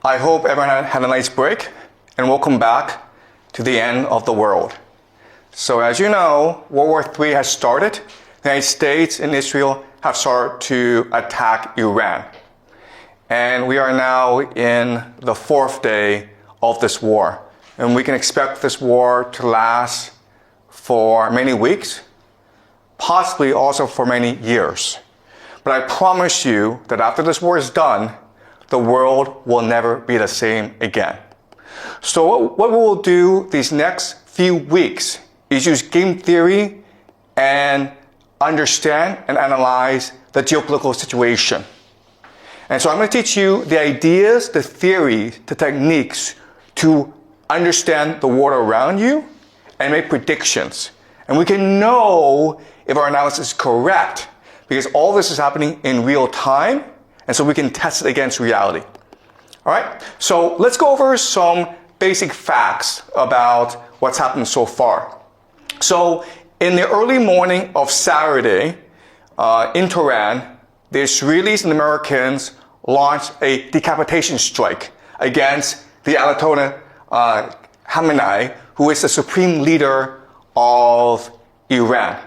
I hope everyone had a nice break, and welcome back to the end of the world. So as you know, World War III has started. The United States and Israel have started to attack Iran. And we are now in the fourth day of this war. And we can expect this war to last for many weeks, possibly also for many years. But I promise you that after this war is done, the world will never be the same again. So what we will do these next few weeks is use game theory and understand and analyze the geopolitical situation. And so I'm going to teach you the ideas, the theories, the techniques to understand the world around you and make predictions. And we can know if our analysis is correct because all this is happening in real time, and so we can test it against reality. All right, so let's go over some basic facts about what's happened so far. So in the early morning of Saturday in Tehran, the Israelis and Americans launched a decapitation strike against the Ayatollah Khamenei, who is the supreme leader of Iran.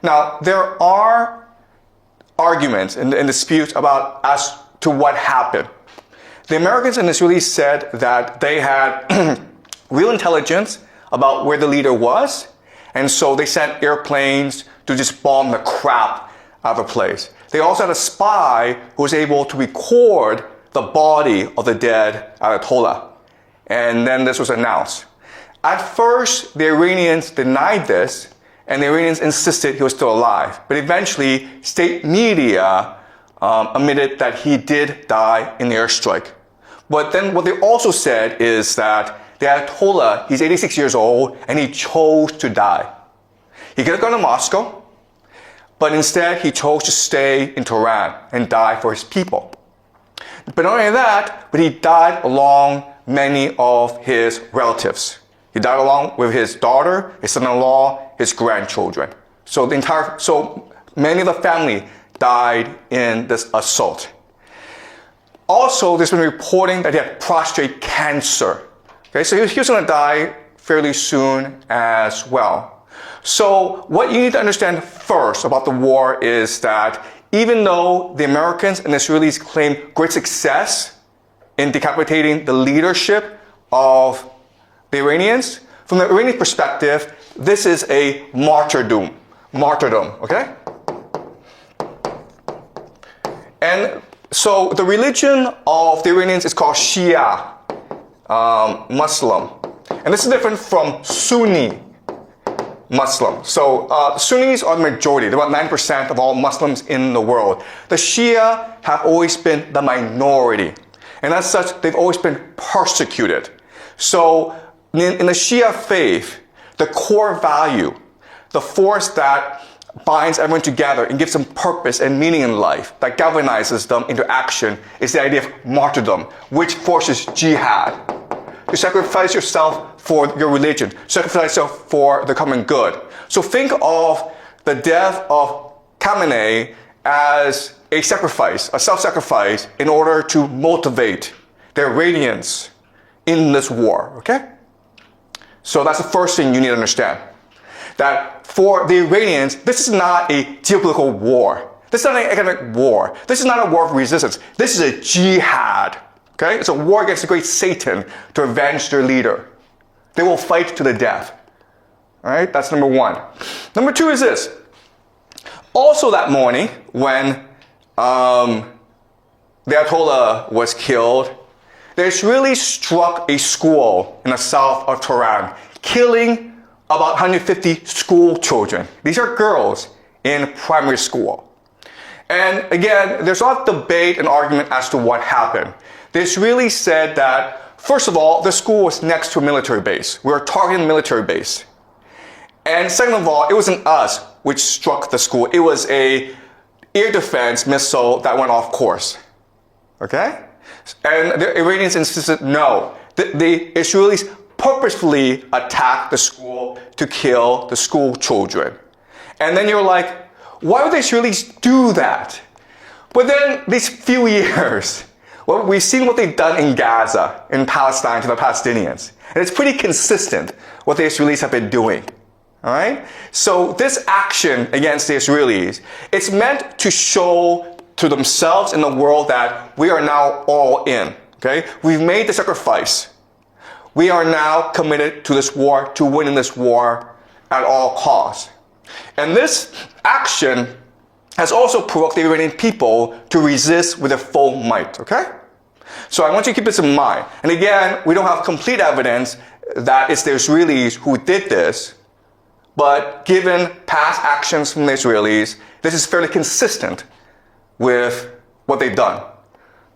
Now, there are arguments and disputes about as to what happened. The Americans and Israelis said that they had real intelligence about where the leader was, and so they sent airplanes to just bomb the crap out of the place. They also had a spy who was able to record the body of the dead Ayatollah. And then this was announced. At first, the Iranians denied this, and the Iranians insisted he was still alive. But eventually, state media admitted that he did die in the airstrike. But then what they also said is that the Ayatollah, he's 86 years old, and he chose to die. He could have gone to Moscow, but instead he chose to stay in Tehran and die for his people. But not only that, but he died along many of his relatives. He died along with his daughter, his son-in-law, his grandchildren. So many of the family died in this assault. Also, there's been reporting that he had prostate cancer. Okay, so he was going to die fairly soon as well. So what you need to understand first about the war is that even though the Americans and Israelis claim great success in decapitating the leadership of the Iranians, from the Iranian perspective, this is a martyrdom, okay? And so the religion of the Iranians is called Shia Muslim. And this is different from Sunni Muslim. So Sunnis are the majority. They're about 9% of all Muslims in the world. The Shia have always been the minority. And as such, they've always been persecuted. So in the Shia faith, the core value, the force that binds everyone together and gives them purpose and meaning in life, that galvanizes them into action, is the idea of martyrdom, which forces jihad. You sacrifice yourself for your religion, sacrifice yourself for the common good. So think of the death of Khamenei as a sacrifice, a self-sacrifice, in order to motivate the Iranians in this war, okay? So that's the first thing you need to understand. That for the Iranians, this is not a geopolitical war. This is not an economic war. This is not a war of resistance. This is a jihad. Okay? It's a war against the great Satan to avenge their leader. They will fight to the death. All right? That's number one. Number two is this. Also that morning, when the Ayatollah was killed, the Israelis struck a school in the south of Tehran, killing about 150 school children. These are girls in primary school. And again, there's a lot of debate and argument as to what happened. The Israelis said that, first of all, the school was next to a military base. We were targeting a military base. And second of all, it wasn't us which struck the school. It was a air defense missile that went off course. Okay? And the Iranians insisted no. The Israelis purposefully attacked the school to kill the school children. And then you're like, why would the Israelis do that? But then these few years, Well, we've seen what they've done in Gaza, in Palestine to the Palestinians. And it's pretty consistent what the Israelis have been doing. All right? So this action against the Israelis, it's meant to show to themselves and the world that we are now all in. Okay? We've made the sacrifice. We are now committed to this war, to winning this war at all costs. And this action has also provoked the Iranian people to resist with their full might. Okay? So I want you to keep this in mind. And again, we don't have complete evidence that it's the Israelis who did this. But given past actions from the Israelis, this is fairly consistent with what they've done.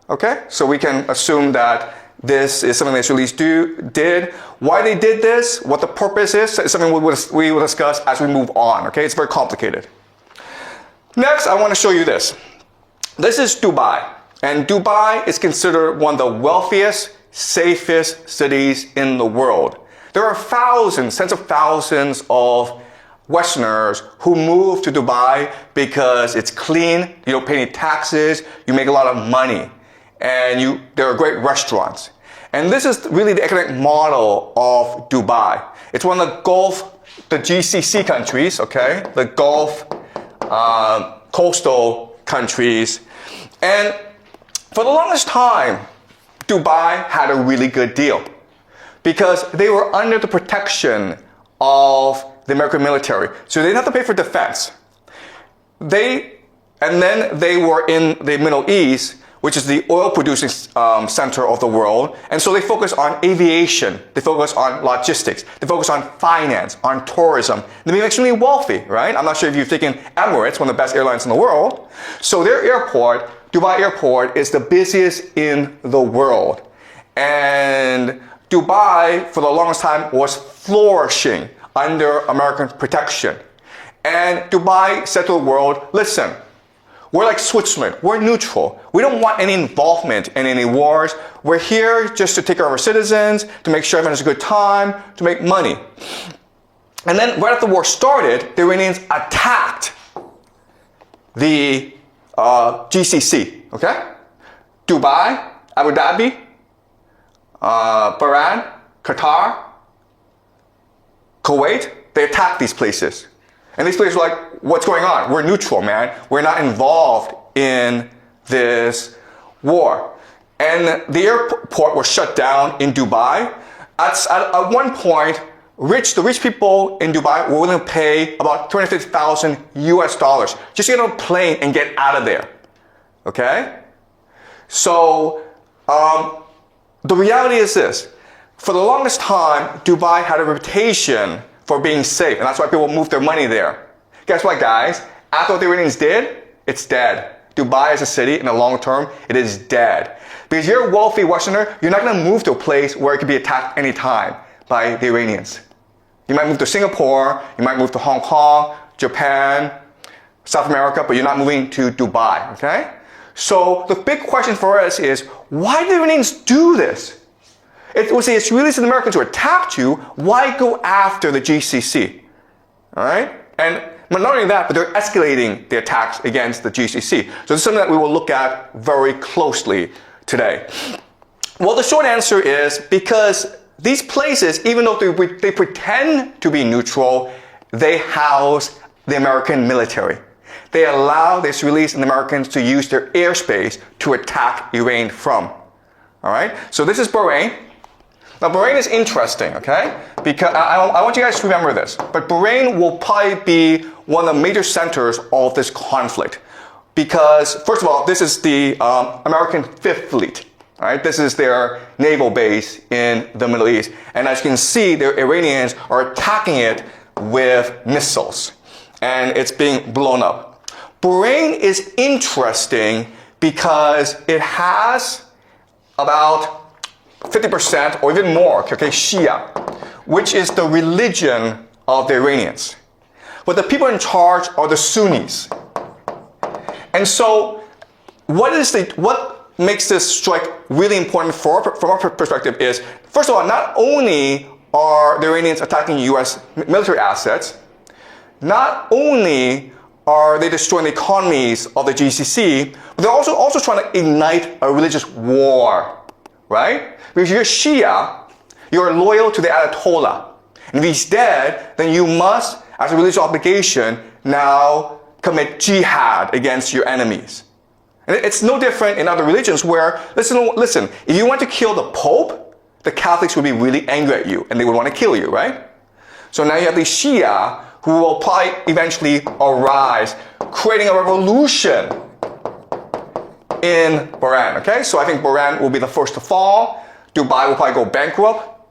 Okay? So we can assume that this is something the Israelis did. Why they did this, what the purpose is something we will discuss as we move on. Okay? It's very complicated. Next, I want to show you this. This is Dubai. And Dubai is considered one of the wealthiest, safest cities in the world. There are thousands, tens of thousands of Westerners who move to Dubai because it's clean, you don't pay any taxes, you make a lot of money, and there are great restaurants. And this is really the economic model of Dubai. It's one of the GCC countries, okay? The Gulf coastal countries. And for the longest time, Dubai had a really good deal because they were under the protection of the American military. So they didn't have to pay for defense. And then they were in the Middle East, which is the oil producing center of the world. And so they focus on aviation. They focus on logistics. They focus on finance, on tourism. They became extremely wealthy, right? I'm not sure if you've taken Emirates, one of the best airlines in the world. So their airport, Dubai Airport, is the busiest in the world. And Dubai, for the longest time, was flourishing under American protection. And Dubai said to the world, listen, we're like Switzerland. We're neutral. We don't want any involvement in any wars. We're here just to take care of our citizens, to make sure everyone has a good time, to make money. And then right after the war started, the Iranians attacked the GCC, okay? Dubai, Abu Dhabi, Bahrain, Qatar, Kuwait, they attacked these places. And these places were like, what's going on? We're neutral, man. We're not involved in this war. And the airport was shut down in Dubai. At one point, the rich people in Dubai were willing to pay about $250,000 US just to get on a plane and get out of there. Okay? So, the reality is this. For the longest time, Dubai had a reputation for being safe, and that's why people moved their money there. Guess what, guys? After what the Iranians did, it's dead. Dubai as a city, in the long term, it is dead. Because you're a wealthy Westerner, you're not going to move to a place where it could be attacked anytime by the Iranians. You might move to Singapore, you might move to Hong Kong, Japan, South America, but you're not moving to Dubai, okay? So the big question for us is, why did the Iranians do this? It was the Israelis and the Americans who attacked you. Why go after the GCC? All right? And not only that, but they're escalating the attacks against the GCC. So this is something that we will look at very closely today. Well, the short answer is because these places, even though they pretend to be neutral, they house the American military. They allow the Israelis and the Americans to use their airspace to attack Iran from. All right? So this is Bahrain. Now, Bahrain is interesting, okay? Because I want you guys to remember this. But Bahrain will probably be one of the major centers of this conflict. Because, first of all, this is the American Fifth Fleet. All right? This is their naval base in the Middle East. And as you can see, the Iranians are attacking it with missiles. And it's being blown up. Bahrain is interesting because it has about 50% or even more, okay, Shia, which is the religion of the Iranians. But the people in charge are the Sunnis. And so what makes this strike really important from our perspective is, first of all, not only are the Iranians attacking US military assets, not only are they destroying the economies of the GCC, but they're also trying to ignite a religious war, right? Because you're Shia, you're loyal to the Ayatollah. And if he's dead, then you must, as a religious obligation, now commit jihad against your enemies. And it's no different in other religions where, listen, if you want to kill the Pope, the Catholics would be really angry at you and they would want to kill you, right? So now you have the Shia who will probably eventually arise, creating a revolution in Bahrain, okay? So I think Bahrain will be the first to fall. Dubai will probably go bankrupt,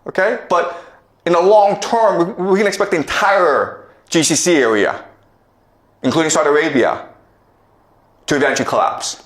okay? But in the long term, we can expect the entire GCC area, including Saudi Arabia, to eventually collapse.